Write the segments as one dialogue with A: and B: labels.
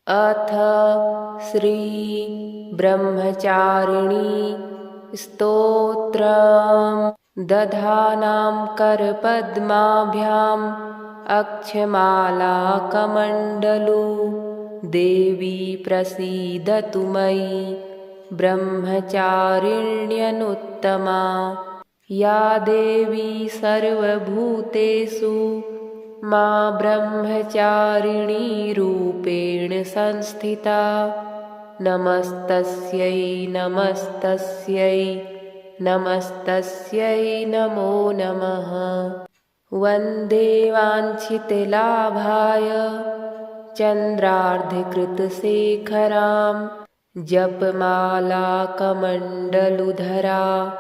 A: अथ श्री ब्रह्मचारिणी स्तोत्रम्। दधानां करपद्माभ्याम् अक्षमालाकमण्डलू देवी प्रसीदतु मयि ब्रह्मचारिण्यनुत्तमा। या देवी सर्वभूतेषु मा ब्रह्मचारिणी रूपेण संस्थिता। नमस्तस्यै नमस्तस्यै नमस्तस्यै नमो नमः। वन्दे वाञ्छितलाभाय चन्द्रार्धकृतशेखरां जपमालाकमण्डलुधरा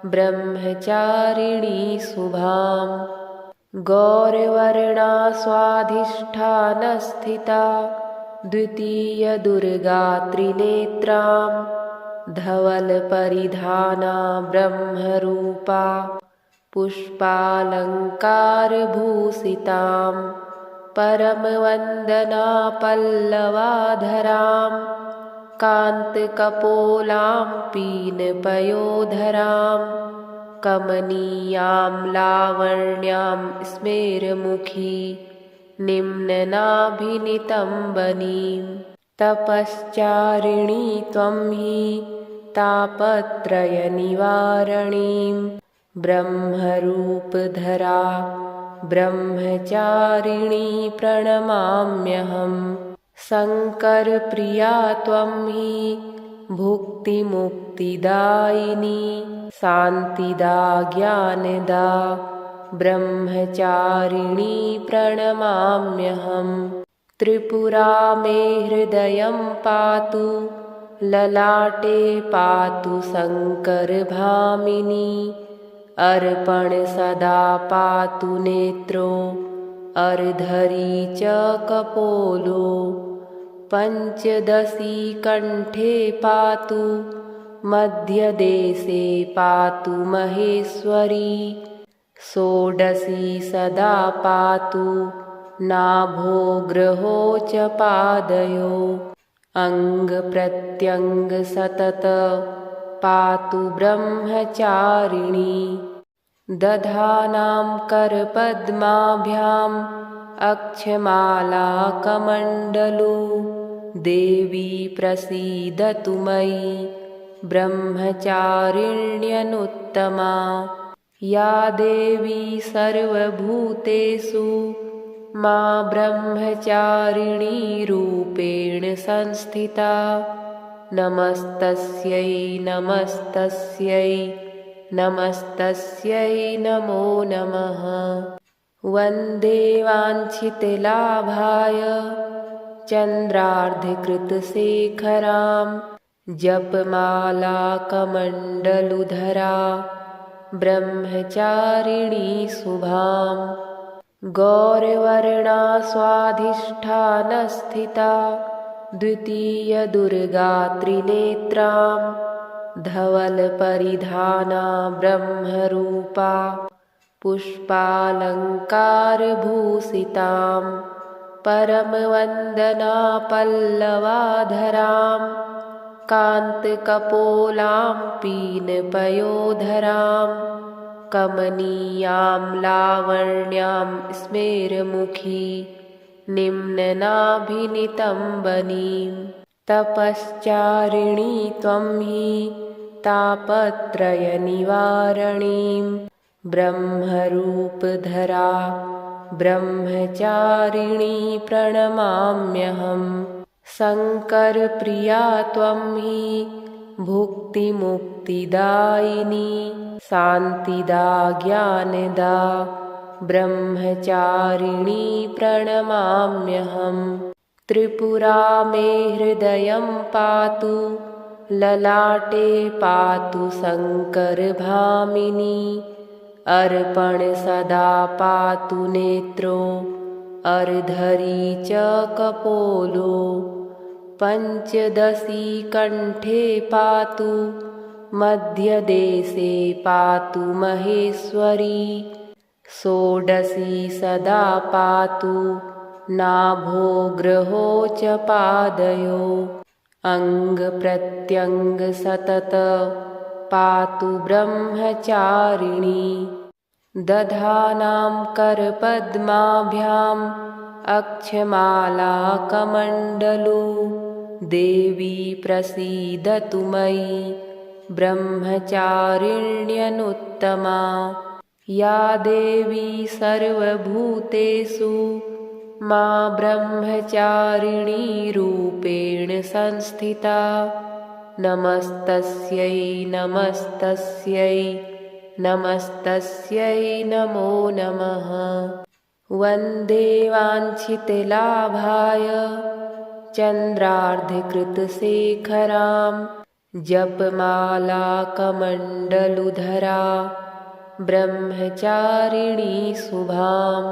A: ब्रह्मचारिणी शुभाम्। गौरवर्णा स्वाधिष्ठानस्थिता द्वितीयदुर्गा त्रिनेत्रां धवलपरिधाना ब्रह्मरूपा पुष्पालङ्कारभूषितां परमवन्दना पल्लवाधरां कान्तकपोलां पीनपयोधरां कमनीयां लावण्यां स्मेरमुखी निम्ननाभिनितम्बनीं। तपश्चारिणी त्वं हि तापत्रयनिवारणीं ब्रह्मरूपधरा ब्रह्मचारिणी प्रणमाम्यहम्। शङ्करप्रिया त्वं हि भुक्तिमुक्तिदायिनी शान्तिदा ज्ञानदा ब्रह्मचारिणी प्रणमाम्यहम्। त्रिपुरा मे हृदयं पातु ललाटे पातु शङ्करभामिनी। अर्पण सदा पातु नेत्रो अर्धरी च कपोलो। पञ्चदशी कण्ठे पातु मध्यदेशे पातु महेश्वरी। षोडशी सदा पातु नाभो ग्रहो च पादयो। अङ्गप्रत्यङ्ग सतत पातु ब्रह्मचारिणी। दधानां करपद्माभ्याम् अक्षमालाकमण्डलू देवी प्रसीदतु मयि ब्रह्मचारिण्यनुत्तमा। या देवी सर्वभूतेषु मा ब्रह्मचारिणी रूपेण संस्थिता। नमस्तस्यै नमस्तस्यै नमस्तस्यै नमो नमः। वन्दे वाञ्छितलाभाय चन्द्रार्धकृतशेखरां जपमालाकमण्डलुधरा ब्रह्मचारिणी शुभाम्। गौरवर्णा स्वाधिष्ठानस्थिता द्वितीयदुर्गा त्रिनेत्रां धवलपरिधाना ब्रह्मरूपा पुष्पालङ्कारभूषितां परमवन्दना पल्लवाधरां कान्तकपोलां पीनपयोधरां कमनीयां लावण्यां स्मेरमुखी निम्ननाभिनितम्बनीं। तपश्चारिणी त्वं हि तापत्रयनिवारणीं ब्रह्मरूपधरा ब्रह्मचारिणी प्रणमाम्यहम्। शङ्करप्रिया त्वं हि भुक्तिमुक्तिदायिनी शान्तिदा ज्ञानदा ब्रह्मचारिणी प्रणमाम्यहम्। त्रिपुरा मे हृदयं पातु ललाटे पातु शङ्करभामिनी। अर्पण सदा पातु नेत्रो अर्धरी च कपोलो। पञ्चदशी कण्ठे पातु मध्यदेशे पातु महेश्वरी। षोडशी सदा पातु नाभो ग्रहो च पादयो अङ्गप्रत्यङ्ग सतत पातु ब्रह्मचारिणी दधानां करपद्माभ्याम् अक्षमालाकमण्डलू देवी प्रसीदतु मयि ब्रह्मचारिण्यनुत्तमा या देवी सर्वभूतेषु मा ब्रह्मचारिणी रूपेण संस्थिता नमस्तस्यै नमस्तस्यै नमस्तस्यै नमो नमः। वन्दे वाञ्छितलाभाय चन्द्रार्धकृतशेखरां जपमालाकमण्डलुधरा ब्रह्मचारिणी शुभां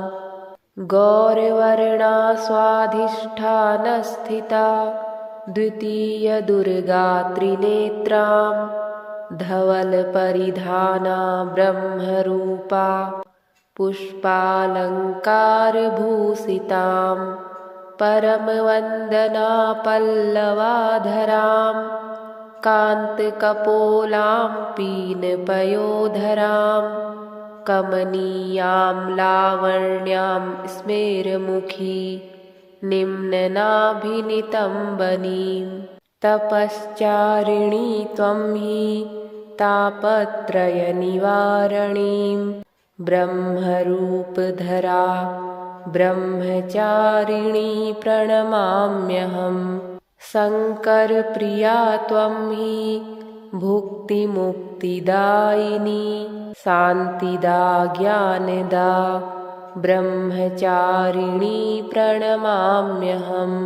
A: गौरवर्णा स्वाधिष्ठानस्थिता द्वितीयदुर्गा त्रिनेत्रां धवलपरिधाना ब्रह्मरूपा पुष्पालङ्कारभूषितां परमवन्दना पल्लवाधरां कान्तकपोलां पीनपयोधरां कमनीयां लावण्यां स्मेरमुखी निम्ननाभिनितम्बनीं तपश्चारिणी त्वं हि तापत्रयनिवारणीं ब्रह्मरूपधरा ब्रह्मचारिणी प्रणमाम्यहम् शङ्करप्रिया त्वं हि भुक्तिमुक्तिदायिनी शान्तिदा ज्ञानदा ब्रह्मचारिणी प्रणमाम्यहम्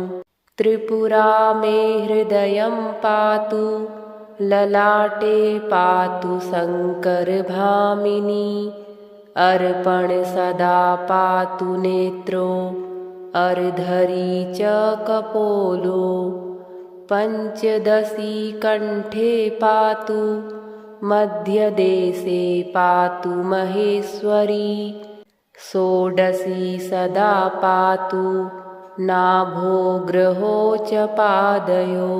A: त्रिपुरा मे हृदयं पातु ललाटे पातु शङ्करभामिनी अर्पण सदा पातु नेत्रो अर्धरी च कपोलो पञ्चदशी कण्ठे पातु मध्यदेशे पातु महेश्वरी षोडशी सदा पातु नाभो ग्रहो च पादयो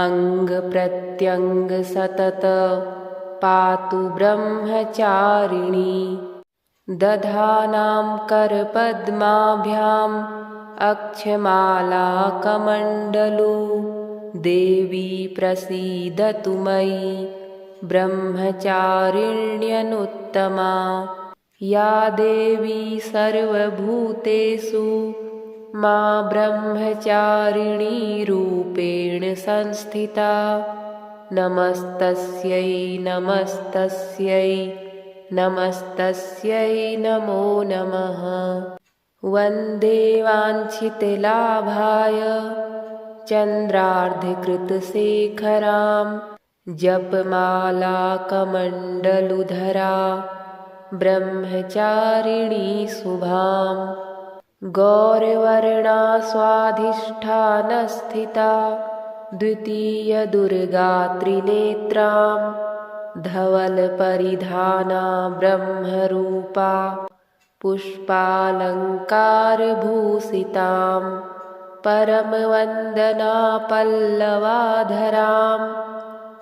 A: अङ्गप्रत्यङ्ग सतत पातु ब्रह्मचारिणी दधानां करपद्माभ्याम् अक्षमालाकमण्डलू देवी प्रसीदतु मयि ब्रह्मचारिण्यनुत्तमा या देवी सर्वभूतेषु मा ब्रह्मचारिणी रूपेण संस्थिता नमस्तस्यै नमस्तस्यै नमस्तस्यै नमो नमः। वन्दे वाञ्छितलाभाय चन्द्रार्धकृतशेखरां जपमालाकमण्डलुधरा ब्रह्मचारिणी शुभां गौरवर्णा स्वाधिष्ठानस्थिता द्वितीयदुर्गा त्रिनेत्रां धवलपरिधाना ब्रह्मरूपा पुष्पालङ्कारभूषितां परमवन्दना पल्लवाधरां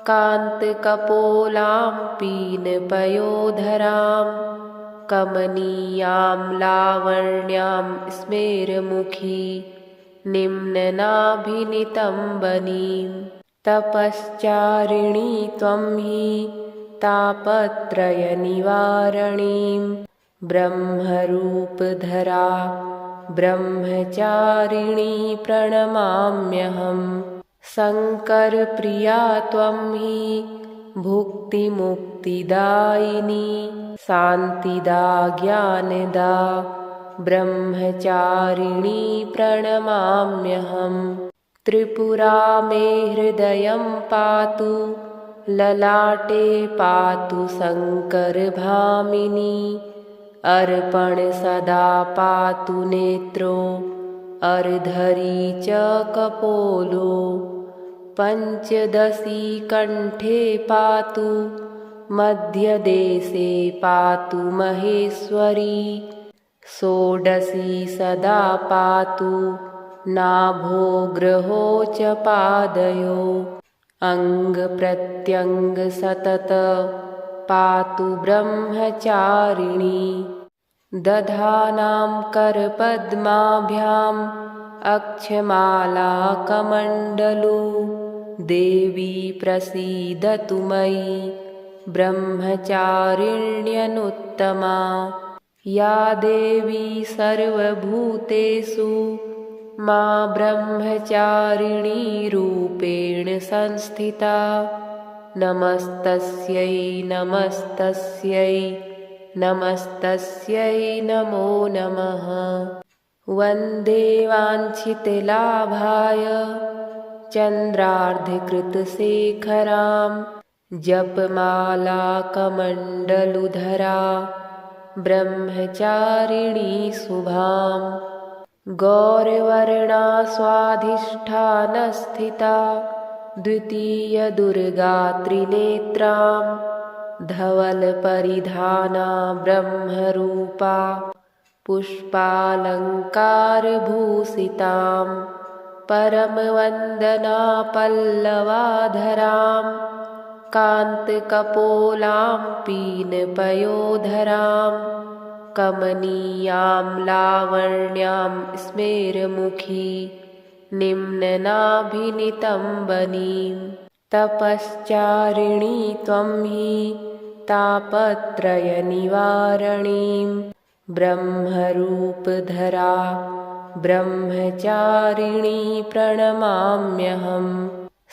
A: कान्तकपोलां पीनपयोधरां कमनीयां लावण्यां स्मेरमुखी निम्ननाभिनितम्बनीं तपश्चारिणी त्वं हि तापत्रयनिवारणीं ब्रह्मरूपधरा ब्रह्मचारिणी प्रणमाम्यहम् शङ्करप्रिया त्वं हि भुक्तिमुक्तिदायिनी शान्तिदा ज्ञानदा ब्रह्मचारिणी प्रणमाम्यहम् त्रिपुरा मे हृदयं पातु ललाटे पातु शङ्करभामिनी अर्पण सदा पातु नेत्रो अर्धरी च कपोलो पञ्चदशी कण्ठे पातु मध्यदेशे पातु महेश्वरी षोडशी सदा पातु नाभो ग्रहो च पादयो अङ्गप्रत्यङ्ग सतत पातु ब्रह्मचारिणी दधानां करपद्माभ्याम् अक्षमालाकमण्डलू देवी प्रसीदतु मयि ब्रह्मचारिण्यनुत्तमा या देवी सर्वभूतेषु मा ब्रह्मचारिणी रूपेण संस्थिता नमस्तस्यै नमस्तस्यै नमस्तस्यै नमो नमः। वन्दे वाञ्छितलाभाय चन्द्रार्धकृतशेखरां जपमालाकमण्डलुधरा ब्रह्मचारिणी शुभां गौरवर्णा स्वाधिष्ठानस्थिता द्वितीयदुर्गा त्रिनेत्रां धवलपरिधाना ब्रह्मरूपा पुष्पालङ्कारभूषितां परमवन्दना पल्लवाधरां कान्तकपोलां पीनपयोधरां कमनीयां लावण्यां स्मेरमुखी निम्ननाभिनितम्बनीं तपश्चारिणी त्वं हि तापत्रयनिवारणीं ब्रह्मरूपधरा ब्रह्मचारिणी प्रणमाम्यहं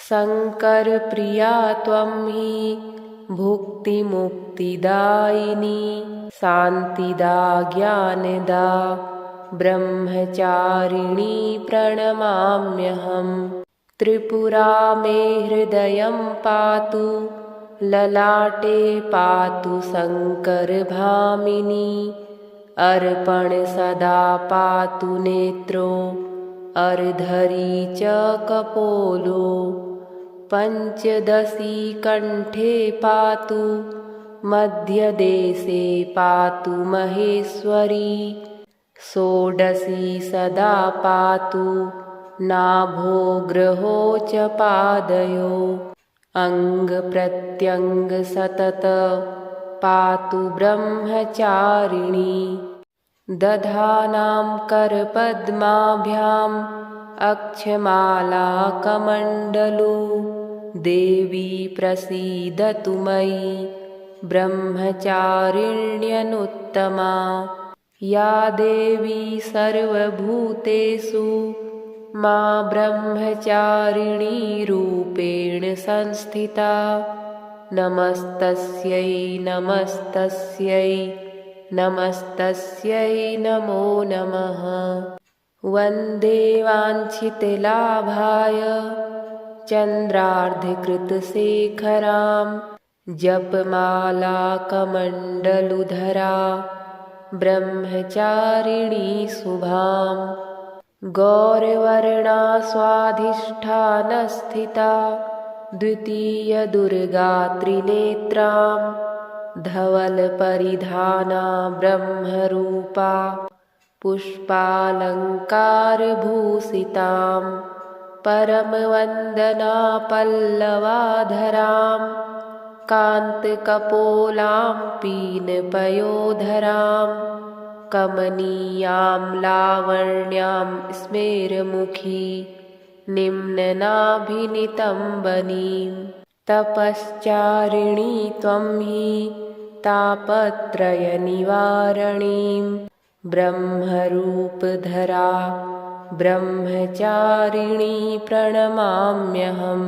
A: शङ्करप्रिया त्वं हि भुक्तिमुक्तिदायिनी शान्तिदा ज्ञानदा ब्रह्मचारिणी प्रणमाम्यहं त्रिपुरा मे हृदयं पातु ललाटे पातु शङ्करभामिनी अर्पण सदा पातु नेत्रो अर्धरी च कपोलो पञ्चदशी कण्ठे पातु मध्यदेशे पातु महेश्वरी षोडशी सदा पातु नाभो ग्रहो च पादयो अङ्गप्रत्यङ्ग सतत पातु ब्रह्मचारिणी दधानां करपद्माभ्याम् अक्षमालाकमण्डलू देवी प्रसीदतु मयि ब्रह्मचारिण्यनुत्तमा या देवी सर्वभूतेषु मा ब्रह्मचारिणी रूपेण संस्थिता नमस्तस्यै नमस्तस्यै नमस्तस्यै नमो नमः। वन्दे वाञ्छितलाभाय चन्द्रार्धकृतशेखरां जपमालाकमण्डलुधरा ब्रह्मचारिणी शुभां गौरवर्णा स्वाधिष्ठानस्थिता द्वितीयदुर्गा त्रिनेत्रां धवलपरिधाना ब्रह्मरूपा पुष्पालङ्कारभूषितां परमवन्दना पल्लवाधरां कान्तकपोलां पीनपयोधरां कमनीयां लावण्यां स्मेरमुखी निम्ननाभिनितम्बनीं तपश्चारिणी त्वं हि तापत्रयनिवारणीं ब्रह्मरूपधरा ब्रह्मचारिणी प्रणमाम्यहं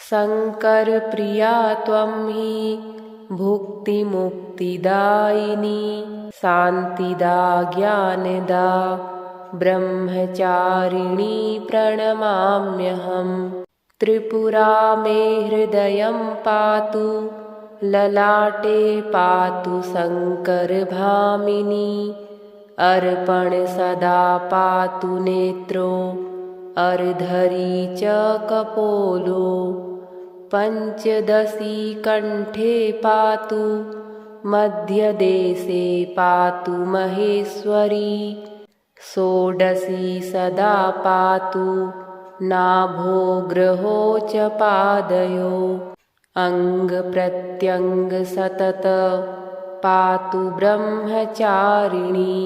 A: शङ्करप्रिया त्वं हि भुक्तिमुक्तिदायिनी शान्तिदा ज्ञानदा ब्रह्मचारिणी प्रणमाम्यहं त्रिपुरा मे हृदयं पातु ललाटे पातु शङ्करभामिनी अर्पण सदा पातु नेत्रो अर्धरी च कपोलो पञ्चदशी कण्ठे पातु मध्यदेशे पातु महेश्वरी षोडशी सदा पातु नाभो ग्रहो च पादयो अङ्गप्रत्यङ्ग सतत पातु ब्रह्मचारिणी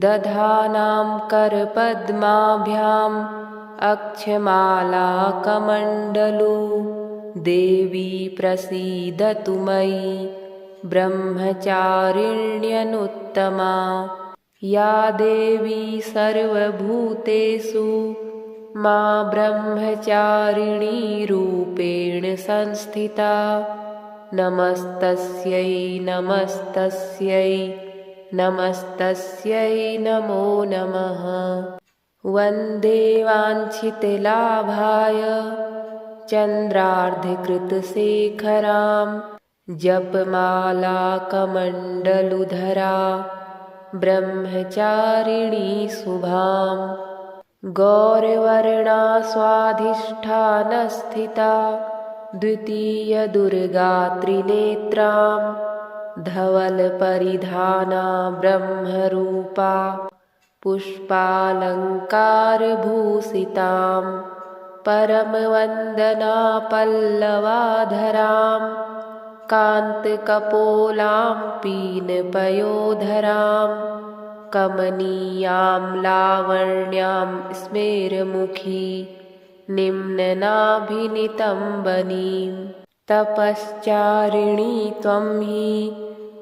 A: दधानां करपद्माभ्याम् अक्षमालाकमण्डलू देवी प्रसीदतु मयि ब्रह्मचारिण्यनुत्तमा या देवी सर्वभूतेषु मा ब्रह्मचारिणी रूपेण संस्थिता नमस्तस्यै नमस्तस्यै नमस्तस्यै नमो नमः वन्दे वाञ्छितलाभाय चन्द्रार्धकृतशेखरां जपमालाकमण्डलुधरा ब्रह्मचारिणी शुभां गौरवर्णा स्वाधिष्ठानस्थिता द्वितीयदुर्गा त्रिनेत्रां धवलपरिधाना ब्रह्मरूपा पुष्पालङ्कारभूषितां परमवन्दना पल्लवाधरां कान्तकपोलां पीनपयोधरां कमनीयां लावण्यां स्मेरमुखी निम्ननाभिनितम्बनीं तपश्चारिणी त्वं हि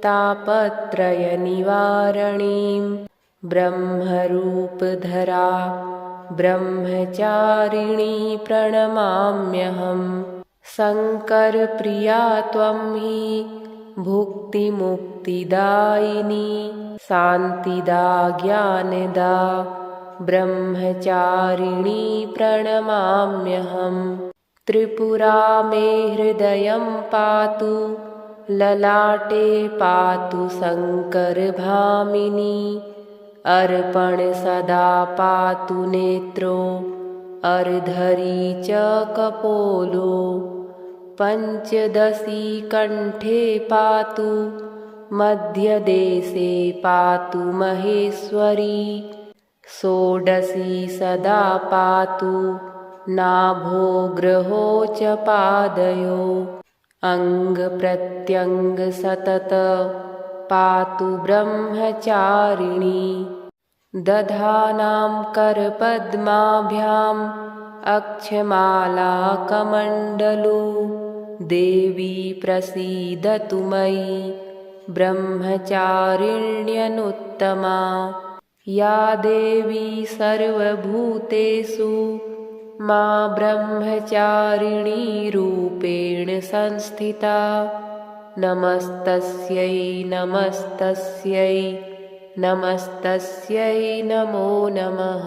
A: तापत्रयनिवारणीं ब्रह्मरूपधरा ब्रह्मचारिणी प्रणमाम्यहं शङ्करप्रिया त्वं हि भुक्तिमुक्तिदायिनी शान्तिदा ज्ञानदा ब्रह्मचारिणी प्रणमाम्यहं त्रिपुरा मे हृदयं पातु ललाटे पातु शङ्करभामिनी अर्पण सदा पातु नेत्रो अर्धरी च कपोलो पञ्चदशी कण्ठे पातु मध्यदेशे पातु महेश्वरी षोडशी सदा पातु नाभो ग्रहो च पादयो अङ्गप्रत्यङ्ग सतत पातु ब्रह्मचारिणी दधानां करपद्माभ्याम् अक्षमालाकमण्डलू देवी प्रसीदतु मयि ब्रह्मचारिण्यनुत्तमा या देवी सर्वभूतेषु मा ब्रह्मचारिणी रूपेण संस्थिता नमस्तस्यै नमस्तस्यै नमस्तस्यै नमो नमः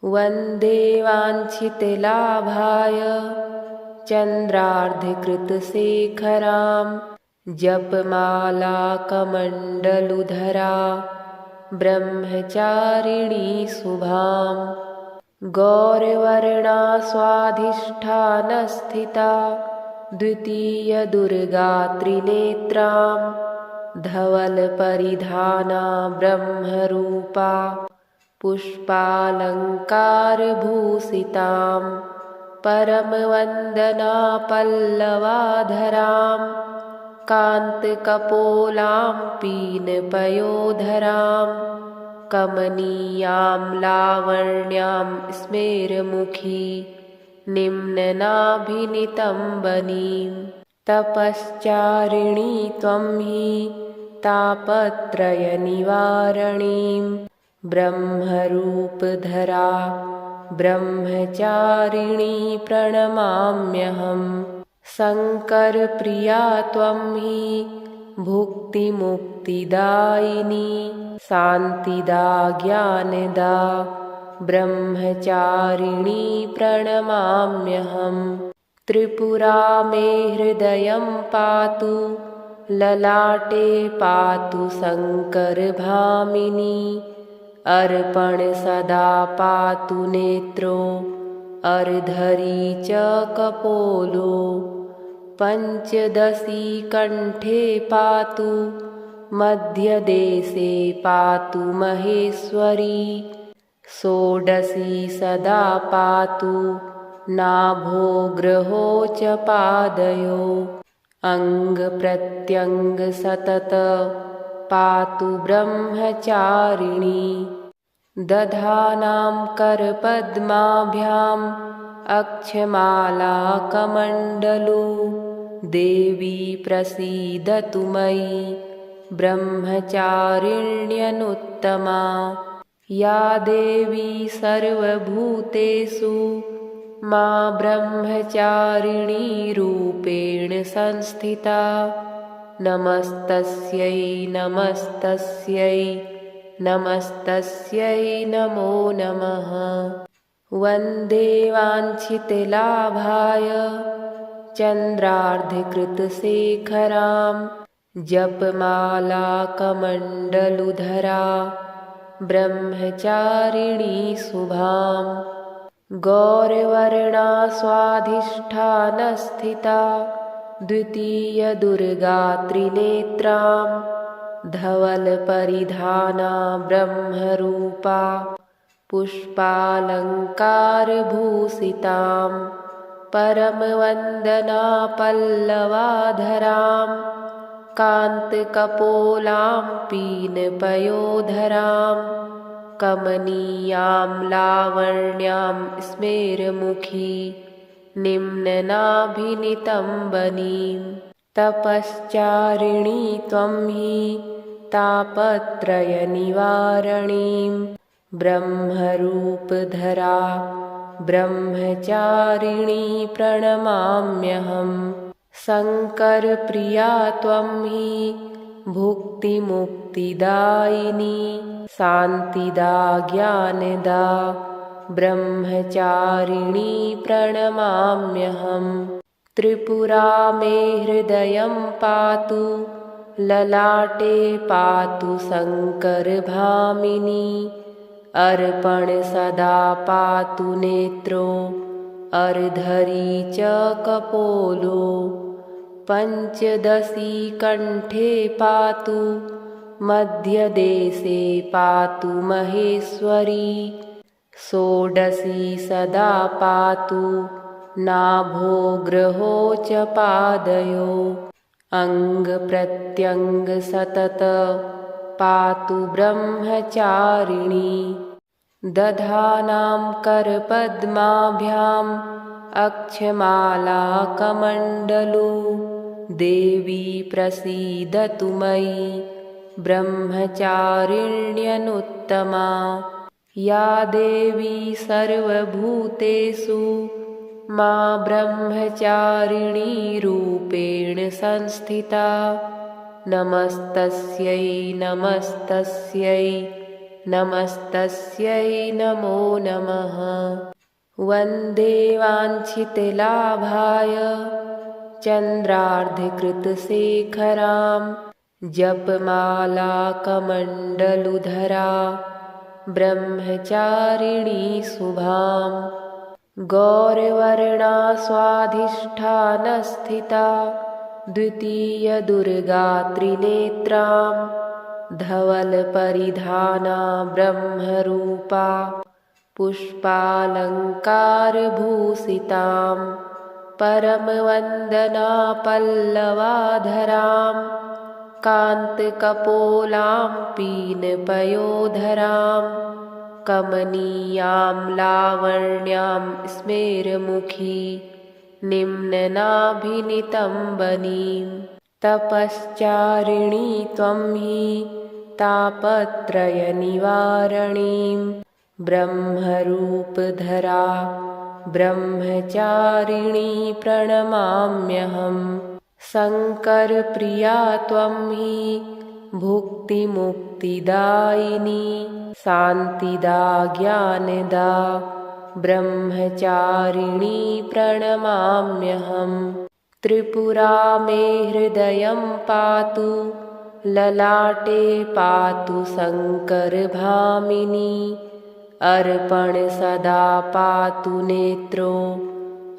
A: वन्दे वाञ्छितलाभाय चन्द्रार्धकृतशेखरां जपमालाकमण्डलुधरा ब्रह्मचारिणी शुभां गौरवर्णा स्वाधिष्ठानस्थिता द्वितीयदुर्गा त्रिनेत्रां धवलपरिधाना ब्रह्मरूपा पुष्पालङ्कारभूषितां परमवन्दना पल्लवाधरां कान्तकपोलां पीनपयोधरां कमनीयां लावण्यां स्मेरमुखी निम्ननाभिनितम्बनीं तपश्चारिणी त्वं हि तापत्रयनिवारणीं ब्रह्मरूपधरा ब्रह्मचारिणी प्रणमाम्यहं शङ्करप्रिया त्वं हि भुक्तिमुक्तिदायिनी शान्तिदा ज्ञानदा ब्रह्मचारिणी प्रणमाम्यहं त्रिपुरा मे हृदयं पातु ललाटे पातु शङ्करभामिनी अर्पण सदा पातु नेत्रो अर्धरी च कपोलो पञ्चदशी कण्ठे पातु मध्यदेशे पातु महेश्वरी षोडशी सदा पातु नाभो गृहो च पादयो अङ्गप्रत्यङ्ग सतत पातु ब्रह्मचारिणी दधानां करपद्माभ्याम् अक्षमालाकमण्डलू देवी प्रसीदतु मयि ब्रह्मचारिण्यनुत्तमा या देवी सर्वभूतेषु मा ब्रह्मचारिणी रूपेण संस्थिता नमस्तस्यै नमस्तस्यै नमस्तस्यै नमो नमः। वन्दे वाञ्छितलाभाय चन्द्रार्धकृतशेखरां जपमालाकमण्डलुधरा ब्रह्मचारिणी शुभां गौरवर्णा स्वाधिष्ठानस्थिता द्वितीयदुर्गा त्रिनेत्रां धवलपरिधाना ब्रह्मरूपा पुष्पालङ्कारभूषितां परमवन्दना पल्लवाधरां कान्तकपोलां पीनपयोधरां कमनीयां लावण्यां स्मेरमुखी निम्ननाभिनितम्बनीं तपश्चारिणी त्वं हि तापत्रयनिवारणीं ब्रह्मरूपधरा ब्रह्मचारिणी प्रणमाम्यहम् शङ्करप्रिया त्वं हि भुक्तिमुक्तिदायिनी शान्तिदा ज्ञानदा ब्रह्मचारिणी प्रणमाम्यहम् त्रिपुरा मे हृदयं पातु ललाटे पातु शङ्करभामिनी अर्पण सदा पातु नेत्रो अर्धरी च कपोलो पञ्चदशी कण्ठे पातु मध्यदेशे पातु महेश्वरी षोडशी सदा पातु नाभो गृहो च पादयो अङ्गप्रत्यङ्ग सतत पातु ब्रह्मचारिणी दधानां करपद्माभ्याम् अक्षमालाकमण्डलू देवी प्रसीदतु मयि ब्रह्मचारिण्यनुत्तमा या देवी सर्वभूतेषु मा ब्रह्मचारिणी रूपेण संस्थिता नमस्तस्यै नमस्तस्यै नमस्तस्यै नमो नमः। वन्दे वाञ्छितलाभाय चन्द्रार्धकृतशेखरां जपमालाकमण्डलुधरा ब्रह्मचारिणी शुभां गौरवर्णा स्वाधिष्ठानस्थिता द्वितीयदुर्गा त्रिनेत्रां धवलपरिधाना ब्रह्मरूपा पुष्पालङ्कारभूषितां परमवन्दना पल्लवाधरां कान्तकपोलां पीनपयोधरां कमनीयां लावण्यां स्मेरमुखी निम्ननाभिनितम्बनीं तपश्चारिणी त्वं हि तापत्रयनिवारणीं ब्रह्मरूपधरा ब्रह्मचारिणी प्रणमाम्यहम् शङ्करप्रिया त्वं हि भुक्तिमुक्तिदायिनी शान्तिदा ज्ञानदा ब्रह्मचारिणी प्रणमाम्यहम् त्रिपुरा मे हृदयं पातु ललाटे पातु शङ्करभामिनी अर्पण सदा पातु नेत्रो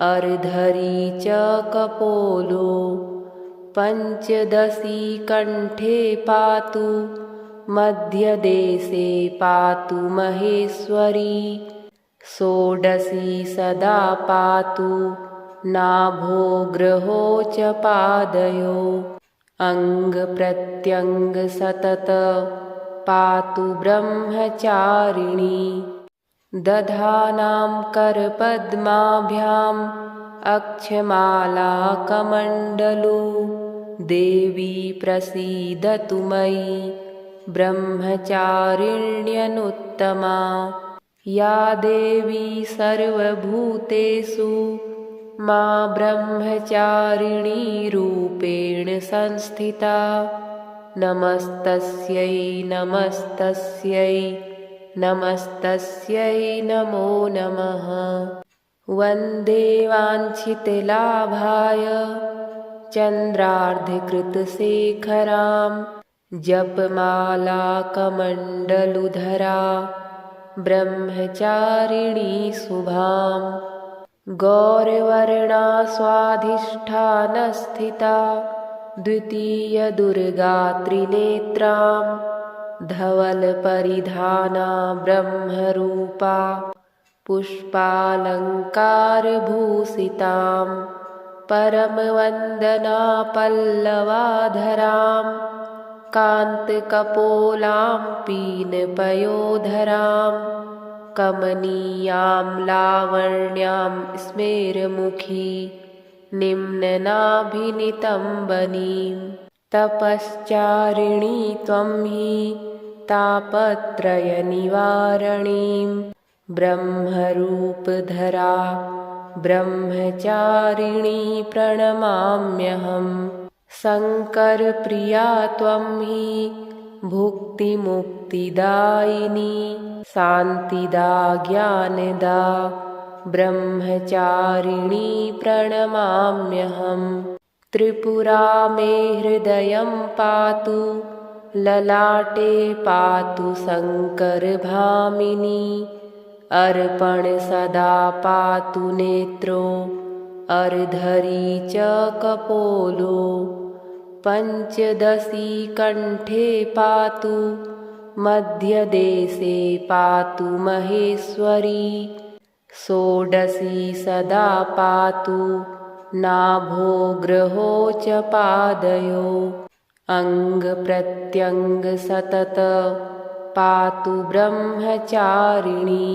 A: अर्धरी च कपोलो पञ्चदशी कण्ठे पातु मध्यदेशे पातु महेश्वरी षोडशी सदा पातु नाभो ग्रहो च पादयो अङ्गप्रत्यङ्ग सतत पातु ब्रह्मचारिणी दधानां करपद्माभ्याम् अक्षमालाकमण्डलू देवी प्रसीदतु मयि ब्रह्मचारिण्यनुत्तमा या देवी सर्वभूतेषु मा ब्रह्मचारिणी रूपेण संस्थिता नमस्तस्यै नमस्तस्यै नमस्तस्यै नमो नमः। वन्दे वाञ्छितलाभाय चन्द्रार्धकृतशेखरां जपमालाकमण्डलुधरा ब्रह्मचारिणी शुभां गौरवर्णा स्वाधिष्ठानस्थिता द्वितीयदुर्गा त्रिनेत्रां धवलपरिधाना ब्रह्मरूपा पुष्पालङ्कारभूषितां परमवन्दना पल्लवाधरां कान्तकपोलां पीनपयोधरां कमनीयां लावण्यां स्मेरमुखी निम्ननाभिनितम्बनीं तपश्चारिणी त्वं हि तापत्रयनिवारणीं ब्रह्मरूपधरा ब्रह्मचारिणी प्रणमाम्यहम् शङ्करप्रिया त्वं हि भुक्तिमुक्तिदायिनी शान्तिदा ज्ञानदा ब्रह्मचारिणी प्रणमाम्यहम् त्रिपुरा मे हृदयं पातु ललाटे पातु शङ्करभामिनी अर्पण सदा पातु नेत्रो अर्धरी च कपोलो पञ्चदशी कण्ठे पातु मध्यदेशे पातु महेश्वरी षोडशी सदा पातु नाभो ग्रहो च पादयो अङ्गप्रत्यङ्ग सतत पातु ब्रह्मचारिणी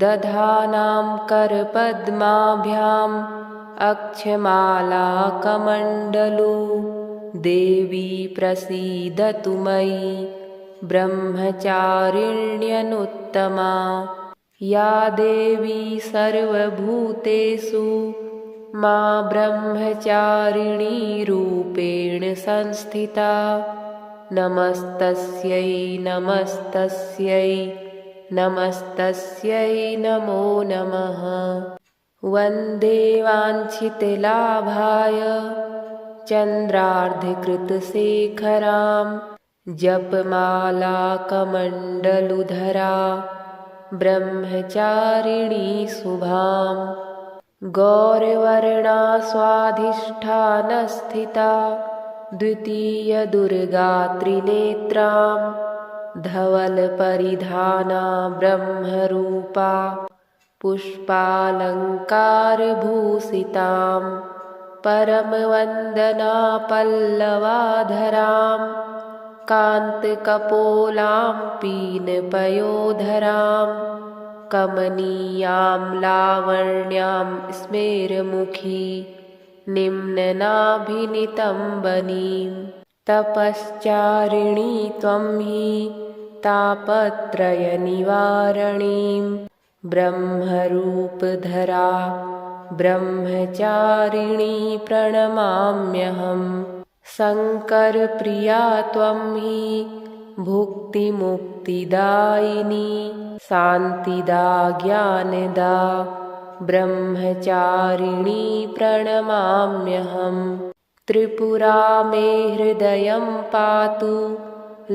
A: दधानां करपद्माभ्याम् अक्षमालाकमण्डलू देवी प्रसीदतु मयि ब्रह्मचारिण्यनुत्तमा या देवी सर्वभूतेषु मा ब्रह्मचारिणी रूपेण संस्थिता नमस्तस्यै नमस्तस्यै नमस्तस्यै नमो नमः। वन्दे वाञ्छितलाभाय चन्द्रार्धकृतशेखरां जपमालाकमण्डलुधरा ब्रह्मचारिणी शुभां गौरवर्णा स्वाधिष्ठानस्थिता द्वितीयदुर्गा त्रिनेत्रां धवलपरिधाना ब्रह्मरूपा पुष्पालङ्कारभूषितां परमवन्दना पल्लवाधरां कान्तकपोलां पीनपयोधरां कमनीयां लावण्यां स्मेरमुखी निम्ननाभिनितम्बनीं तपश्चारिणी त्वं हि तापत्रयनिवारणीं ब्रह्मरूपधरा ब्रह्मचारिणी प्रणमाम्यहम् शङ्करप्रिया त्वं हि भुक्तिमुक्तिदायिनी शान्तिदा ज्ञानदा ब्रह्मचारिणी प्रणमाम्यहम् त्रिपुरा मे हृदयं पातु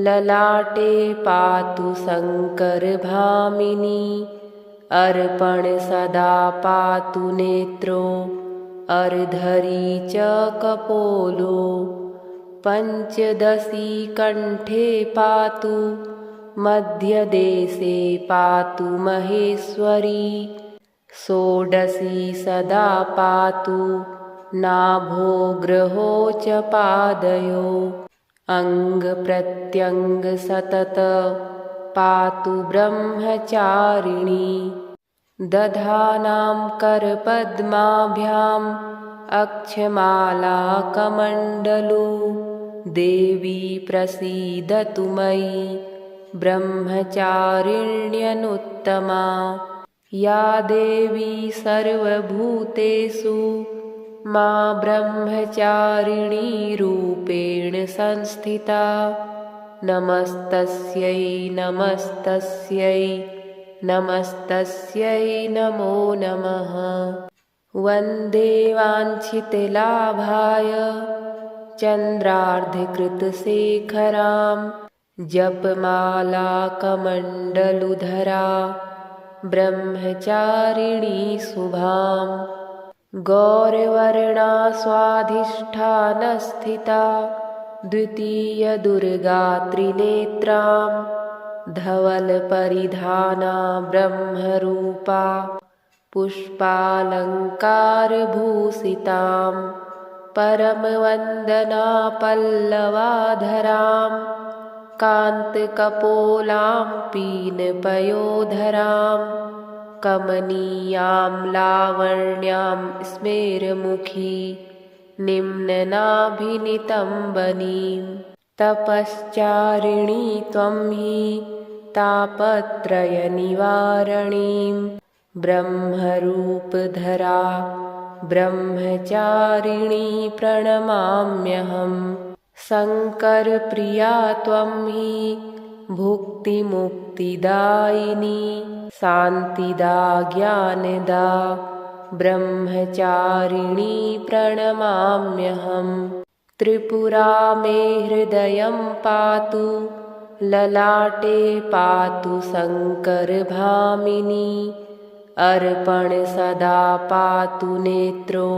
A: ललाटे पातु शङ्करभामिनी अर्पण सदा पातु नेत्रो अर्धरी च कपोलो पञ्चदशी कण्ठे पातु मध्यदेशे पातु महेश्वरी षोडशी सदा पातु नाभो ग्रहो च पादयो अङ्गप्रत्यङ्ग सतत पातु ब्रह्मचारिणी दधानां करपद्माभ्याम् अक्षमाला कमण्डलू देवी प्रसीदतु मयि ब्रह्मचारिण्यनुत्तमा या देवी सर्वभूतेषु मा ब्रह्मचारिणी रूपेण संस्थिता नमस्तस्यै नमस्तस्यै नमस्तस्यै नमो नमः। वन्दे वाञ्छितलाभाय चन्द्रार्धकृतशेखरां जपमाला कमण्डलुधरा ब्रह्मचारिणी शुभां गौरवर्णा स्वाधिष्ठानस्थिता द्वितीयदुर्गा त्रिनेत्रां धवलपरिधाना ब्रह्मरूपा पुष्पालङ्कारभूषितां परमवन्दना पल्लवाधरां कान्तकपोलां पीनपयोधरां कमनीयां लावण्यां स्मेरमुखी निम्ननाभिनितम्बनीं तपश्चारिणी त्वं हि तापत्रयनिवारणीं ब्रह्मरूपधरा ब्रह्मचारिणी प्रणमाम्यहम् शङ्करप्रिया त्वं हि भुक्तिमुक्तिदायिनी शान्तिदा ज्ञानदा ब्रह्मचारिणी प्रणमाम्यहम् त्रिपुरा मे हृदयं पातु ललाटे पातु शङ्करभामिनी अर्पण सदा पातु नेत्रो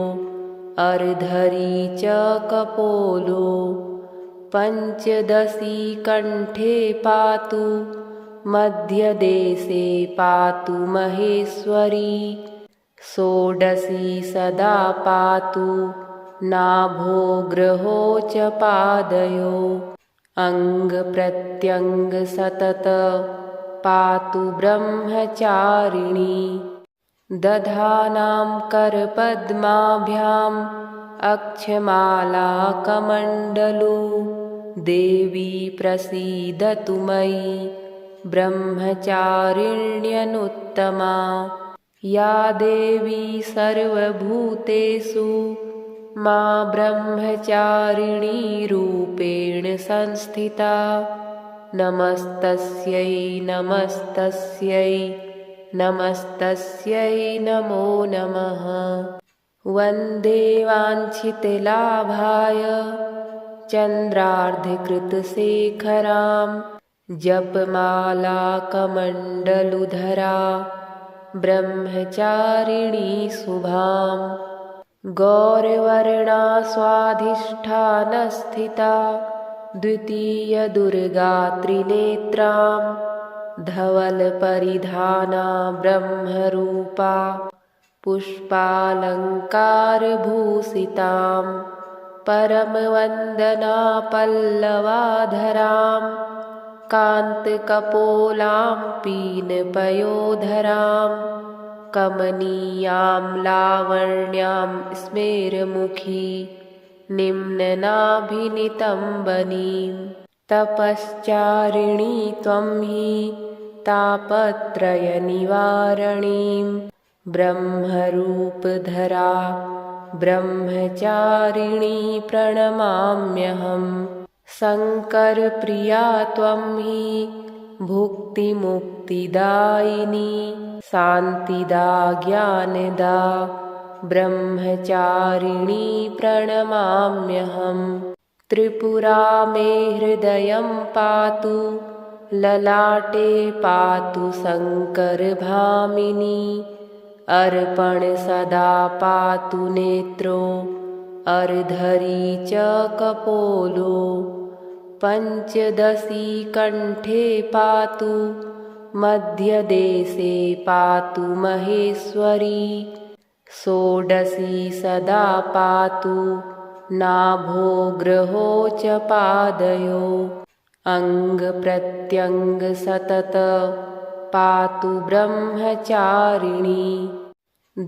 A: अर्धरी च कपोलो पञ्चदशी कण्ठे पातु मध्यदेशे पातु महेश्वरी षोडशी सदा पातु नाभो ग्रहो च पादयो अङ्गप्रत्यङ्ग सतत पातु ब्रह्मचारिणी दधानां करपद्माभ्याम् अक्षमाला कमण्डलू देवी प्रसीदतु मयि ब्रह्मचारिण्यनुत्तमा या देवी सर्वभूतेषु मा ब्रह्मचारिणी रूपेण संस्थिता नमस्तस्यै नमस्तस्यै नमस्तस्यै नमो नमः। वन्दे वाञ्छितलाभाय चन्द्रार्धकृतशेखरां जपमाला कमण्डलुधरा ब्रह्मचारिणी शुभां गौरवर्णा स्वाधिष्ठानस्थिता द्वितीयदुर्गा त्रिनेत्रां धवलपरिधाना ब्रह्मरूपा पुष्पालङ्कारभूषितां परमवन्दना पल्लवाधरां कान्तकपोलां पीनपयोधरां कमनीयां लावण्यां स्मेरमुखी निम्ननाभिनितम्बनीं तपश्चारिणी त्वं हि तापत्रयनिवारणीं ब्रह्मरूपधरा ब्रह्मचारिणी प्रणमाम्यहम् शङ्करप्रिया त्वं हि भुक्तिमुक्तिदायिनी शान्तिदा ज्ञानदा ब्रह्मचारिणी प्रणमाम्यहम् त्रिपुरा मे हृदयं पातु ललाटे पातु शङ्करभामिनी अर्पण सदा पातु नेत्रो अर्धरी च कपोलो पञ्चदशी कण्ठे पातु मध्यदेशे पातु महेश्वरी षोडशी सदा पातु नाभो ग्रहो च पादयो अङ्गप्रत्यङ्ग सतत पातु ब्रह्मचारिणी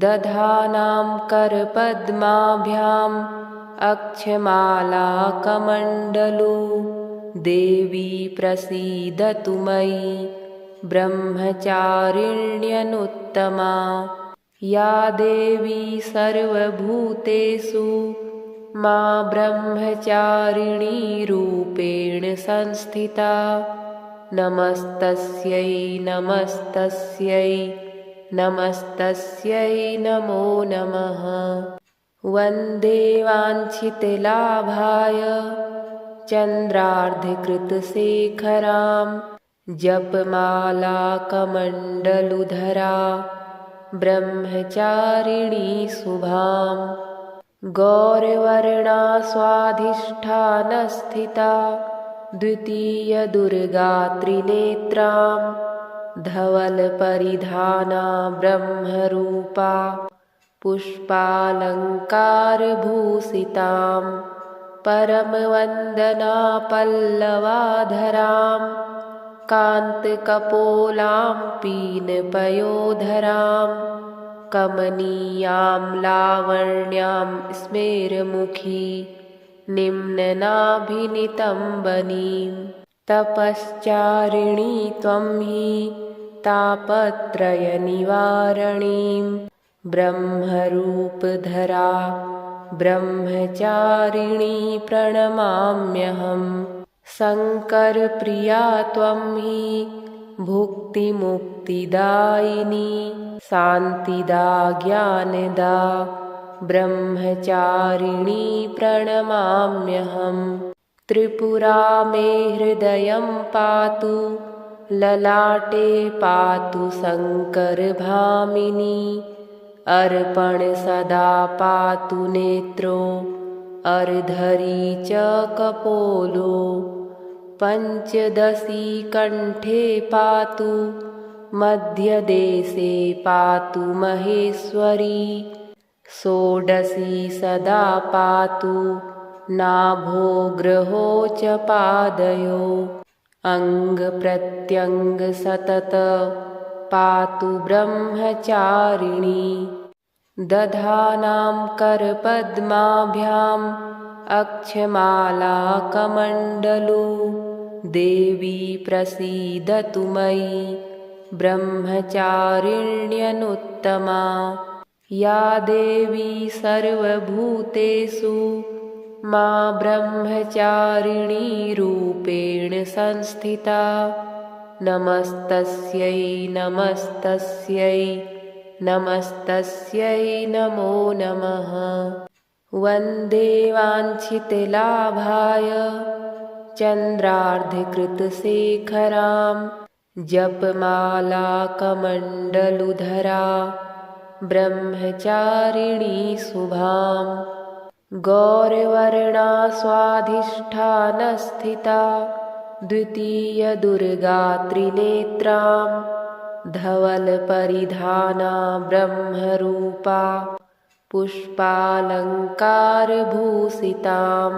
A: दधानां करपद्माभ्याम् अक्षमाला कमण्डलू देवी प्रसीदतु मयि ब्रह्मचारिण्यनुत्तमा या देवी सर्वभूतेषु मा ब्रह्मचारिणी रूपेण संस्थिता नमस्तस्यै नमस्तस्यै नमस्तस्यै नमो नमः वन्दे वाञ्छितलाभाय चन्द्रार्धकृतशेखरां जपमाला कमण्डलुधरा ब्रह्मचारिणी शुभां गौरवर्णा स्वाधिष्ठानस्थिता द्वितीयदुर्गा त्रिनेत्रां धवलपरिधाना ब्रह्मरूपा पुष्पालङ्कारभूषितां परमवन्दना पल्लवाधरां कान्तकपोलां पीनपयोधरां कमनीयां लावण्यां स्मेरमुखी निम्ननाभिनितम्बनीं तपश्चारिणी त्वं हि तापत्रयनिवारणीं ब्रह्मरूपधरा ब्रह्मचारिणी प्रणमाम्यहं शङ्करप्रिया त्वं हि भुक्तिमुक्तिदायिनी शान्तिदा ज्ञानदा ब्रह्मचारिणी प्रणमाम्यहं त्रिपुरा मे हृदयं पातु ललाटे पातु शङ्करभामिनी अर्पण सदा पातु नेत्रो अर्धरी च कपोलो पञ्चदशी कण्ठे पातु मध्यदेशे पातु महेश्वरी षोडशी सदा पातु नाभो ग्रहो च पादयो अङ्गप्रत्यङ्ग सतत पातु ब्रह्मचारिणी दधानां करपद्माभ्याम् अक्षमाला कमण्डलू देवी प्रसीदतु मयि ब्रह्मचारिण्यनुत्तमा या देवी सर्वभूतेषु मा ब्रह्मचारिणी रूपेण संस्थिता नमस्तस्यै नमस्तस्यै नमस्तस्यै नमो नमः वन्दे वाञ्छितलाभाय चन्द्रार्धकृतशेखरां जपमाला कमण्डलुधरा ब्रह्मचारिणी शुभां गौरवर्णा स्वाधिष्ठानस्थिता द्वितीयदुर्गा त्रिनेत्रां धवलपरिधाना ब्रह्मरूपा पुष्पालङ्कारभूषितां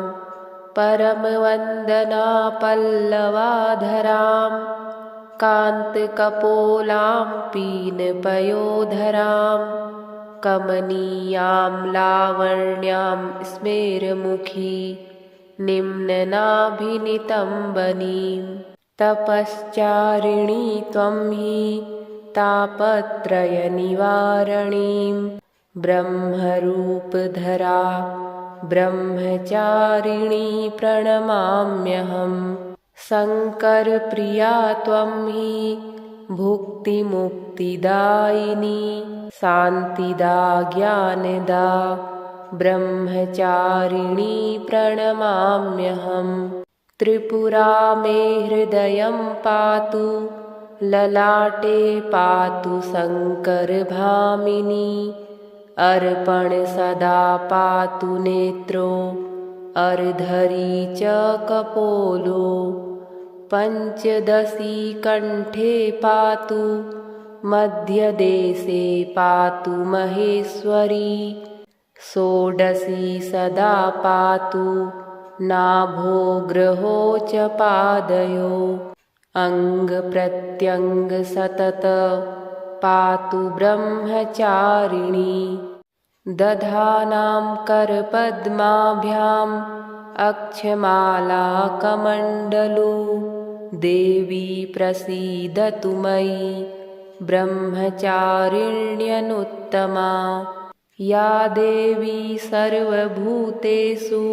A: परमवन्दना पल्लवाधरां कान्तकपोलां पीनपयोधरां कमनीयां लावण्यां स्मेरमुखी निम्ननाभिनितम्बनीं तपश्चारिणी त्वं हि तापत्रयनिवारणीं ब्रह्मरूपधरा ब्रह्मचारिणी प्रणमाम्यहं शङ्करप्रिया त्वं हि भुक्तिमुक्तिदायिनी शान्तिदा ज्ञानदा ब्रह्मचारिणी प्रणमाम्यहं त्रिपुरा मे हृदयं पातु ललाटे पातु शङ्करभामिनी अर्पण सदा पातु नेत्रो अर्धरी च कपोलो पञ्चदशी कण्ठे पातु मध्यदेशे पातु महेश्वरी षोडशी सदा पातु नाभो ग्रहो च पादयो अङ्गप्रत्यङ्ग सतत पातु ब्रह्मचारिणी दधानां करपद्माभ्याम् अक्षमालाकमण्डलू देवी प्रसीदतु मयि ब्रह्मचारिण्यनुत्तमा या देवी सर्वभूतेषु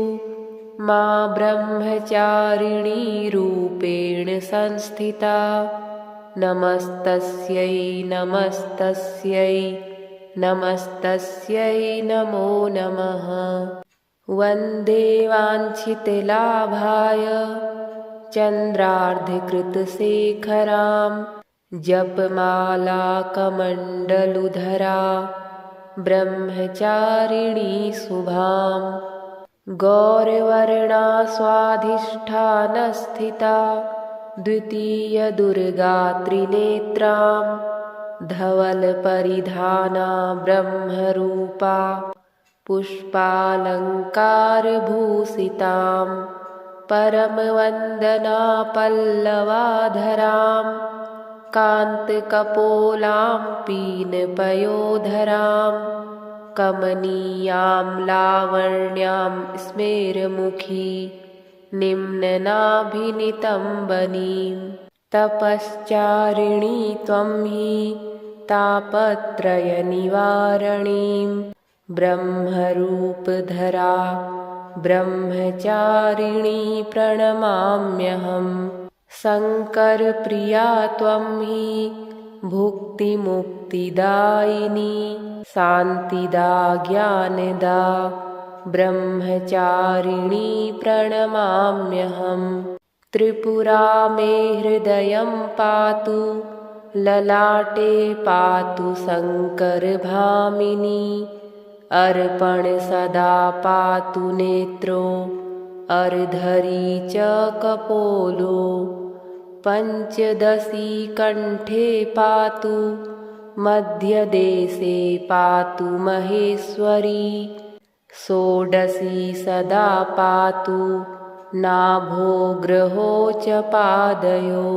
A: मा ब्रह्मचारिणी रूपेण संस्थिता नमस्तस्यै नमस्तस्यै नमस्तस्यै नमो नमः। वन्दे वाञ्छितलाभाय चन्द्रार्धकृतशेखरां जपमालाकमण्डलुधरा ब्रह्मचारिणी शुभां गौरवर्णा स्वाधिष्ठानस्थिता द्वितीयदुर्गा त्रिनेत्रां धवलपरिधाना ब्रह्मरूपा पुष्पालङ्कारभूषितां परमवन्दना पल्लवाधरां कान्तकपोलां पीनपयोधरां कमनीयां लावण्यां स्मेरमुखी निम्ननाभिनितम्बनीं तपश्चारिणी त्वं हि तापत्रयनिवारणीं ब्रह्मरूपधरा ब्रह्मचारिणी प्रणमाम्यहम् शङ्करप्रिया त्वं हि भुक्तिमुक्तिदायिनी शान्तिदा ज्ञानदा ब्रह्मचारिणी प्रणमाम्यहम् त्रिपुरा मे हृदयं पातु ललाटे पातु शङ्करभामिनी अर्पण सदा पातु नेत्रो अर्धरी च कपोलो पञ्चदशी कण्ठे पातु मध्यदेशे पातु महेश्वरी षोडशी सदा पातु नाभो ग्रहो च पादयो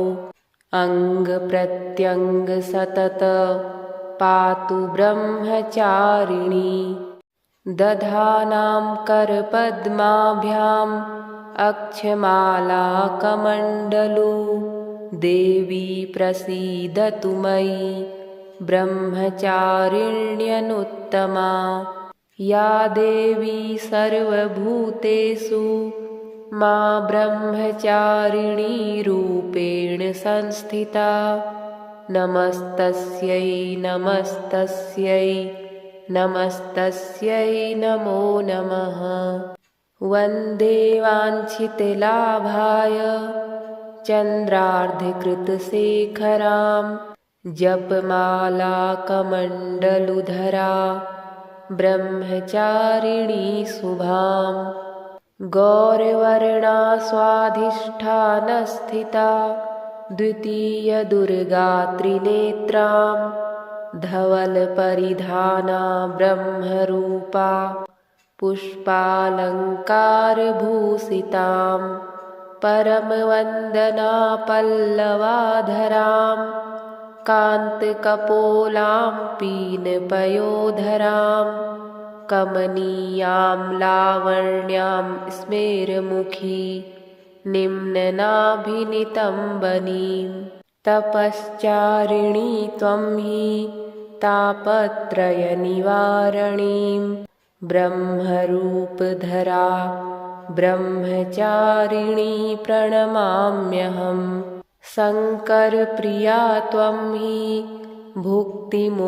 A: अङ्गप्रत्यङ्ग सतत पातु ब्रह्मचारिणी दधानां करपद्माभ्याम् अक्षमालाकमण्डलू देवी प्रसीदतु मयि ब्रह्मचारिण्यनुत्तमा या देवी सर्वभूतेषु मा ब्रह्मचारिणी रूपेण संस्थिता नमस्तस्यै नमस्तस्यै नमस्तस्यै नमो नमः। वन्दे वाञ्छितलाभाय चन्द्रार्धकृतशेखरां जपमालाकमण्डलुधरा ब्रह्मचारिणी शुभां गौरवर्णा स्वाधिष्ठानस्थिता द्वितीयदुर्गा त्रिनेत्रां धवलपरिधाना ब्रह्मरूपा पुष्पालङ्कारभूषितां परमवन्दना पल्लवाधरां कान्तकपोलां पीनपयोधरां कमनीयां लावण्यां स्मेरमुखी निम्ननाभिनितम्बनीं तपश्चारिणी त्वं हि तापत्रयनिवारणीं ब्रह्मरूपधरा ब्रह्मचारिणी प्रणमाम्यहम् शङ्करप्रिया त्वं हि भुक्तिमुक्तिदायिनी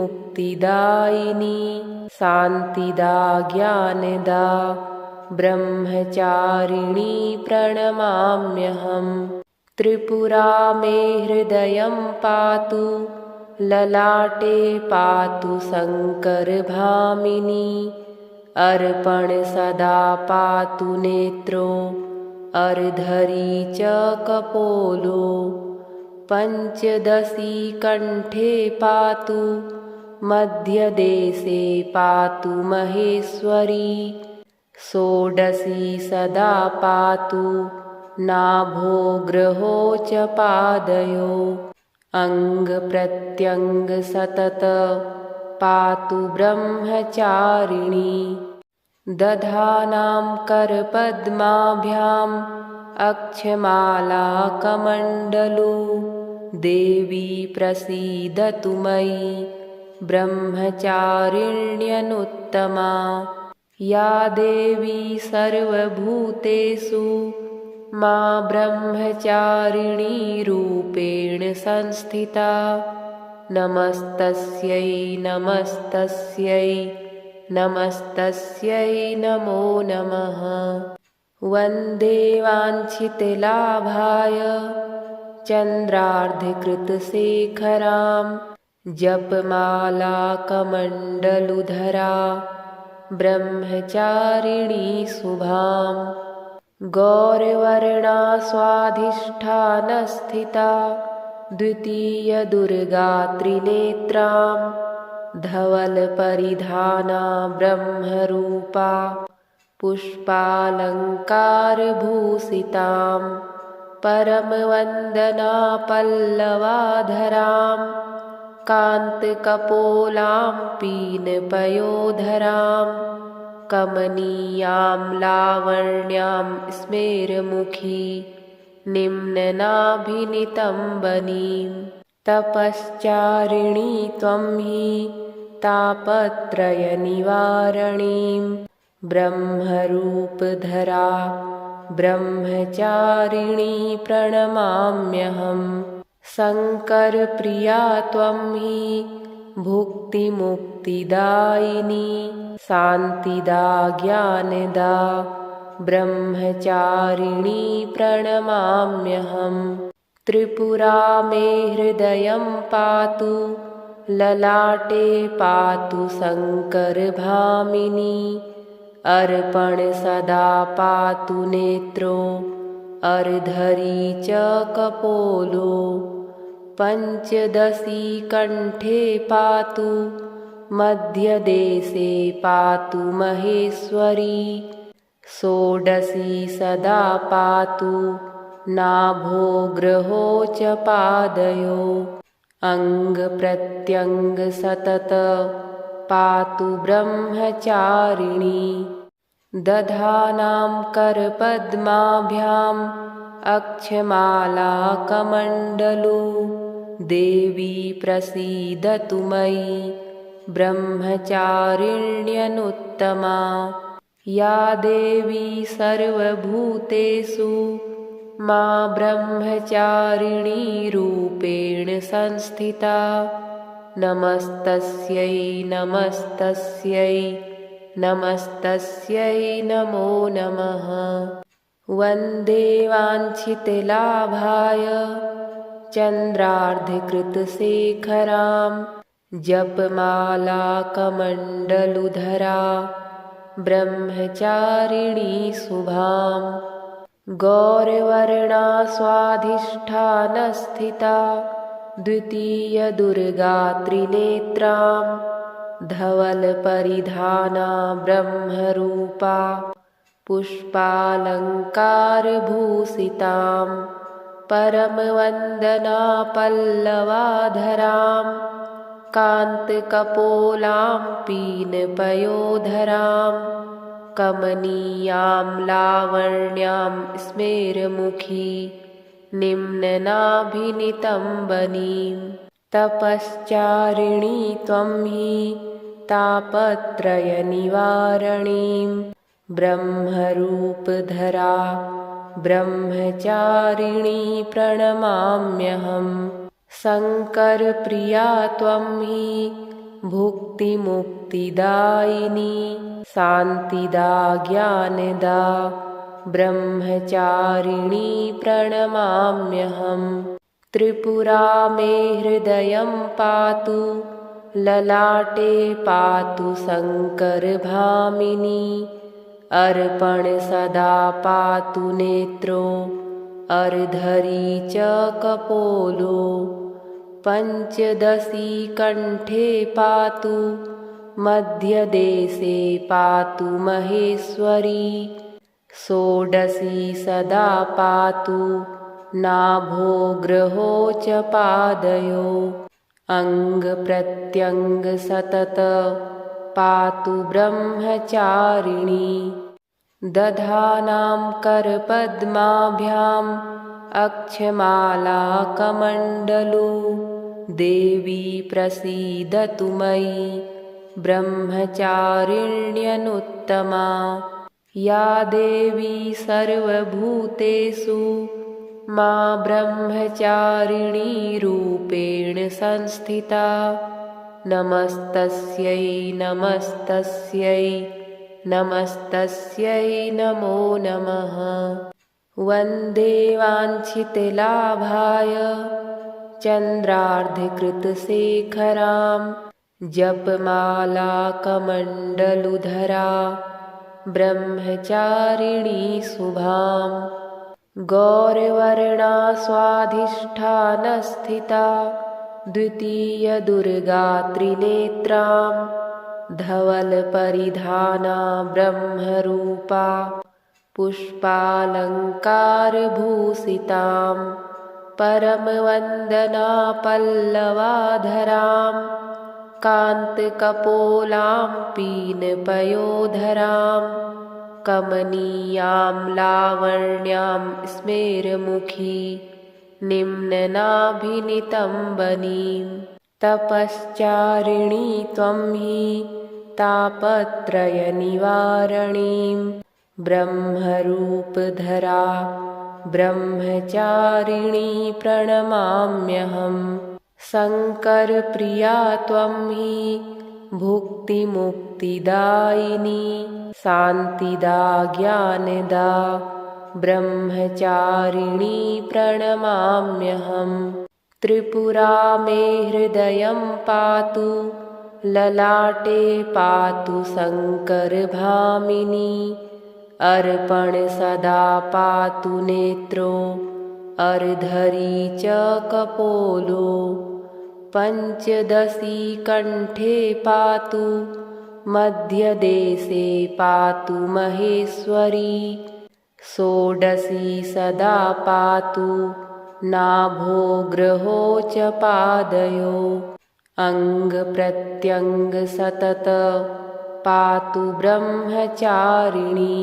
A: शान्तिदा ज्ञानदा ब्रह्मचारिणी प्रणमाम्यहम्। त्रिपुरा मे हृदयं पातु, ललाटे पातु शङ्करभामिनी। अर्पण सदा पातु नेत्रो, अर्धरी च कपोलो। पञ्चदशी कण्ठे पातु, मध्यदेशे पातु महेश्वरी। षोडशी सदा पातु, नाभो ग्रहो च पादयो। अङ्गप्रत्यङ्ग सतत पातु ब्रह्मचारिणी। दधानां करपद्माभ्याम् अक्षमाला कमण्डलू। देवी प्रसीदतु मयि ब्रह्मचारिण्यनुत्तमा। या देवी सर्वभूतेषु मा ब्रह्मचारिणी रूपेण संस्थिता। नमस्तस्यै नमस्तस्यै नमस्तस्यै नमो नमः। वन्दे वाञ्छितलाभाय चन्द्रार्धकृतशेखरां। जपमाला कमण्डलुधरा ब्रह्मचारिणी शुभाम्। गौरवर्णा स्वाधिष्ठानस्थिता द्वितीयदुर्गा त्रिनेत्रां। धवलपरिधाना ब्रह्मरूपा पुष्पालङ्कारभूषितां। परमवन्दना पल्लवाधरां कान्तकपोलां पीनपयोधरां। कमनीयां लावण्यां स्मेरमुखी निम्ननाभिनितम्बनीं। तपश्चारिणी त्वं हि तापत्रयनिवारणीं। ब्रह्मरूपधरा ब्रह्मचारिणी प्रणमाम्यहम्। शङ्करप्रिया त्वं हि भुक्तिमुक्तिदायिनी। शान्तिदा ज्ञानदा ब्रह्मचारिणी प्रणमाम्यहम्। त्रिपुरा मे हृदयं पातु, ललाटे पातु शङ्करभामिनी। अर्पण सदा पातु नेत्रो, अर्धरी च कपोलो। पञ्चदशी कण्ठे पातु, मध्यदेशे पातु महेश्वरी। षोडशी सदा पातु, नाभो ग्रहो च पादयो। अङ्गप्रत्यङ्ग सतत पातु ब्रह्मचारिणी। दधानां करपद्माभ्याम् अक्षमाला कमण्डलू। देवी प्रसीदतु मयि ब्रह्मचारिण्यनुत्तमा। या देवी सर्वभूतेषु मा ब्रह्मचारिणी रूपेण संस्थिता। नमस्तस्यै नमस्तस्यै नमस्तस्यै नमो नमः। वन्दे वाञ्छितलाभाय चन्द्रार्धकृतशेखरां। जपमाला कमण्डलुधरा ब्रह्मचारिणी शुभाम्। गौरवर्णा स्वाधिष्ठानस्थिता द्वितीयदुर्गा त्रिनेत्रां। धवलपरिधाना ब्रह्मरूपा पुष्पालङ्कारभूषितां। परमवन्दना पल्लवाधरां कान्तकपोलां पीनपयोधरां। कमनीयां लावण्यां स्मेरमुखी निम्ननाभिनितम्बनीं। तपश्चारिणी त्वं हि तापत्रयनिवारणीं। ब्रह्मरूपधरा ब्रह्मचारिणी प्रणमाम्यहम्। शङ्करप्रिया त्वं हि भुक्तिमुक्तिदायिनी शान्तिदा ज्ञानदा ब्रह्मचारिणी प्रणमाम्यहम्। त्रिपुरा मे हृदयं पातु ललाटे पातु शङ्करभामिनी अर्पण सदा पातु नेत्रो अर्धरी च कपोलो पञ्चदशी कण्ठे पातु मध्यदेशे पातु महेश्वरी षोडशी सदा पातु नाभो ग्रहो च पादयो अङ्गप्रत्यङ्ग सतत पातु ब्रह्मचारिणी दधानां करपद्माभ्याम् अक्षमालाकमण्डलू देवी प्रसीदतु मयि ब्रह्मचारिण्यनुत्तमा या देवी सर्वभूतेषु मा ब्रह्मचारिणी रूपेण संस्थिता नमस्तस्यै नमस्तस्यै नमस्तस्यै नमो नमः। वन्दे वाञ्छितलाभाय चन्द्रार्धकृतशेखरां जपमालाकमण्डलुधरा ब्रह्मचारिणी शुभां गौरवर्णा स्वाधिष्ठानस्थिता द्वितीयदुर्गा त्रिनेत्रां धवलपरिधाना ब्रह्मरूपा पुष्पालङ्कारभूषितां परमवन्दना पल्लवाधरां कान्तकपोलां पीनपयोधरां कमनीयां लावण्यां स्मेरमुखी निम्ननाभिनितम्बनीं तपश्चारिणी त्वं हि तापत्रयनिवारणीं ब्रह्मरूपधरा ब्रह्मचारिणी प्रणमाम्यहम्। शङ्करप्रिया त्वं हि भुक्तिमुक्तिदायिनी शान्तिदा ज्ञानदा ब्रह्मचारिणी प्रणमाम्यहम्। त्रिपुरा मे हृदयं पातु ललाटे पातु शङ्करभामिनी अर्पण सदा पातु नेत्रो अर्धरी च कपोलो पञ्चदशी कण्ठे पातु मध्यदेशे पातु महेश्वरी षोडशी सदा पातु नाभो ग्रहो च पादयो अङ्गप्रत्यङ्ग सतत पातु ब्रह्मचारिणी।